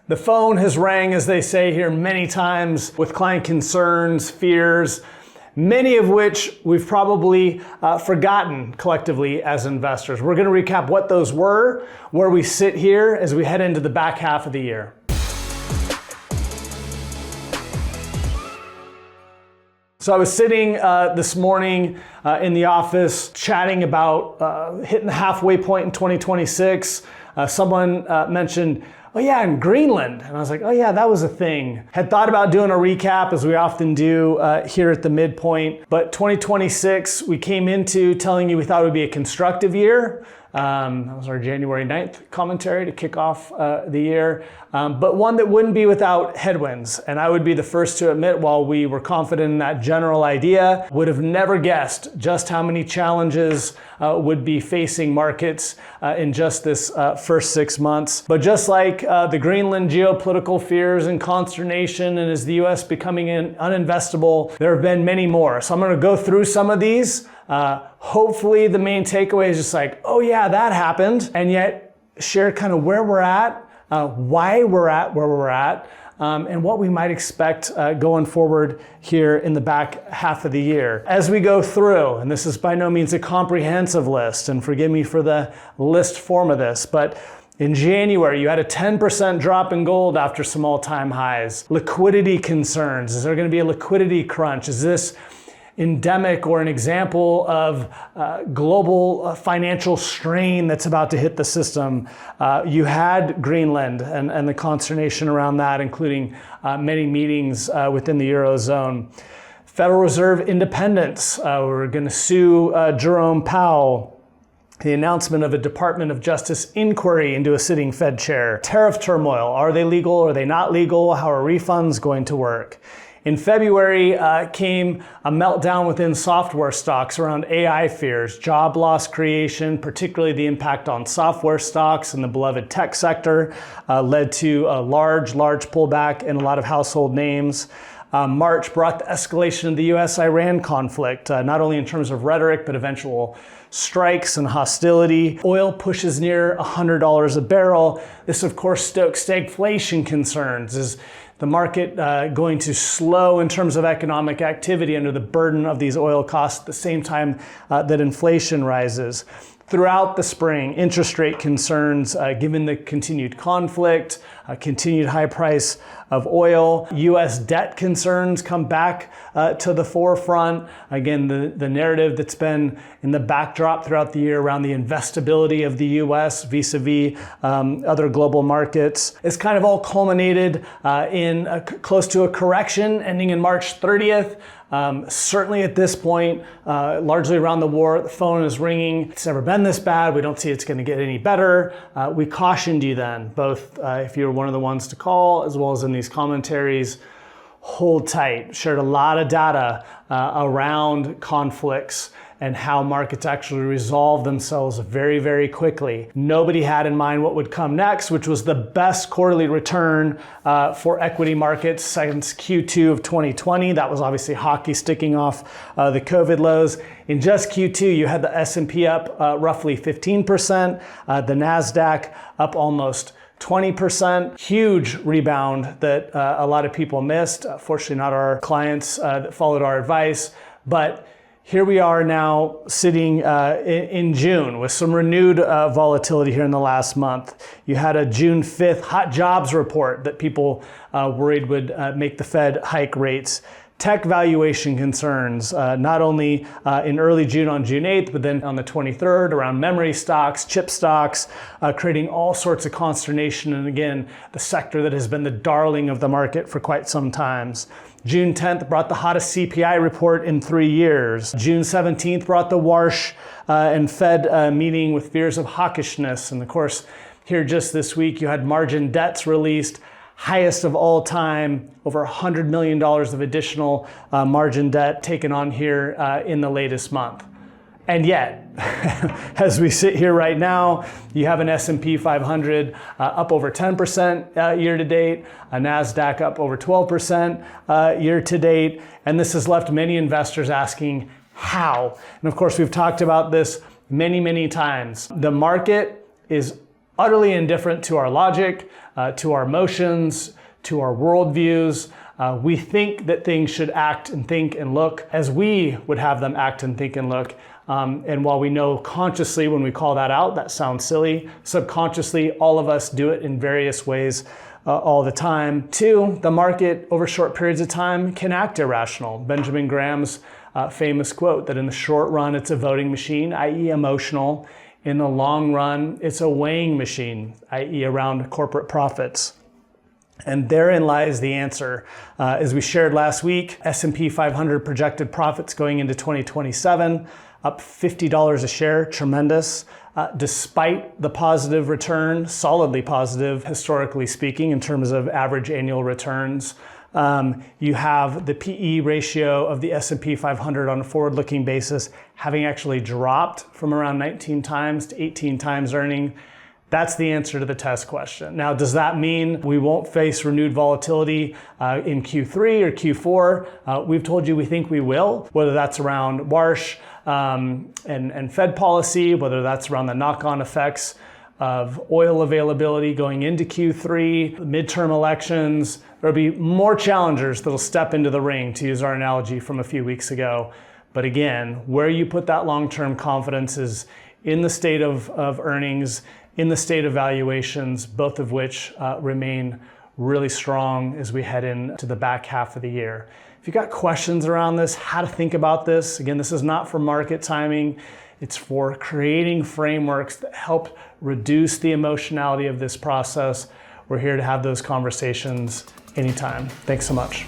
The phone has rang, as they say here, many times with client concerns, fears, many of which we've probably forgotten collectively as investors. We're going to recap what those were, where we sit here as we head into the back half of the year. So I was sitting this morning in the office chatting about hitting the halfway point in 2026. Someone mentioned, oh yeah, in Greenland. And I was like, oh yeah, that was a thing. Had thought about doing a recap, as we often do here at the midpoint. But 2026, we came into telling you we thought it would be a constructive year. That was our January 9th commentary to kick off the year, but one that wouldn't be without headwinds. And I would be the first to admit, while we were confident in that general idea, would have never guessed just how many challenges would be facing markets in just this first 6 months. But just like the Greenland geopolitical fears and consternation, and as the US becoming uninvestable, there have been many more. So I'm going to go through some of these. Hopefully the main takeaway is just like, oh yeah, that happened, and yet share kind of where we're at, why we're at where we're at, and what we might expect going forward here in the back half of the year. As we go through, and this is by no means a comprehensive list, and forgive me for the list form of this, but in January, you had a 10% drop in gold after some all-time highs. Liquidity concerns. Is there going to be a liquidity crunch? Is this endemic or an example of global financial strain that's about to hit the system? You had Greenland and the consternation around that, including many meetings within the Eurozone. Federal Reserve independence. We're going to sue Jerome Powell. The announcement of a Department of Justice inquiry into a sitting Fed chair. Tariff turmoil. Are they legal? Are they not legal? How are refunds going to work? In February came a meltdown within software stocks around AI fears, job loss creation, particularly the impact on software stocks and the beloved tech sector, led to a large pullback in a lot of household names. March brought the escalation of the US-Iran conflict, not only in terms of rhetoric, but eventual strikes and hostility. Oil pushes near $100 a barrel. This, of course, stokes stagflation concerns. Is the market going to slow in terms of economic activity under the burden of these oil costs at the same time that inflation rises? Throughout the spring, interest rate concerns, given the continued conflict, continued high price of oil. U.S. debt concerns come back to the forefront. Again, the narrative that's been in the backdrop throughout the year around the investability of the U.S. vis-a-vis other global markets. It's kind of all culminated in close to a correction ending in March 30th. Certainly at this point, largely around the war, the phone is ringing. It's never been this bad. We don't see it's going to get any better. We cautioned you then, both if you were one of the ones to call, as well as in these commentaries. Hold tight. Shared a lot of data around conflicts and how markets actually resolve themselves very, very quickly. Nobody had in mind what would come next, which was the best quarterly return for equity markets since Q2 of 2020. That was obviously hockey sticking off the COVID lows. In just Q2, you had the S&P up roughly 15%, the NASDAQ up almost 20%. Huge rebound that a lot of people missed. Fortunately, not our clients that followed our advice, but here we are now sitting in June with some renewed volatility here in the last month. You had a June 5th hot jobs report that people worried would make the Fed hike rates. Tech valuation concerns, not only in early June on June 8th, but then on the 23rd around memory stocks, chip stocks, creating all sorts of consternation. And again, the sector that has been the darling of the market for quite some time. June 10th brought the hottest CPI report in 3 years. June 17th brought the Warsh and Fed meeting with fears of hawkishness. And of course, here just this week, you had margin debts released, highest of all time, over $100 million of additional margin debt taken on here in the latest month. And yet, as we sit here right now, you have an S&P 500 up over 10% year to date, a NASDAQ up over 12% year to date, and this has left many investors asking how. And of course, we've talked about this many, many times. The market is utterly indifferent to our logic, to our emotions, to our worldviews. We think that things should act and think and look as we would have them act and think and look. And while we know consciously when we call that out, that sounds silly, subconsciously, all of us do it in various ways all the time. Two, the market over short periods of time can act irrational. Benjamin Graham's famous quote that in the short run, it's a voting machine, i.e. emotional. In the long run, it's a weighing machine, i.e. around corporate profits. And therein lies the answer. As we shared last week, S&P 500 projected profits going into 2027, up $50 a share, tremendous. Despite the positive return, solidly positive, historically speaking, in terms of average annual returns. You have the PE ratio of the S&P 500 on a forward-looking basis having actually dropped from around 19 times to 18 times earning. That's the answer to the test question. Now, does that mean we won't face renewed volatility in Q3 or Q4? We've told you we think we will, whether that's around Warsh and Fed policy, whether that's around the knock-on effects of oil availability going into Q3, midterm elections. There'll be more challengers that'll step into the ring, to use our analogy from a few weeks ago. But again, where you put that long-term confidence is in the state of earnings, in the state of valuations, both of which remain really strong as we head into the back half of the year. If you've got questions around this, how to think about this, again, this is not for market timing. It's for creating frameworks that help reduce the emotionality of this process. We're here to have those conversations anytime. Thanks so much.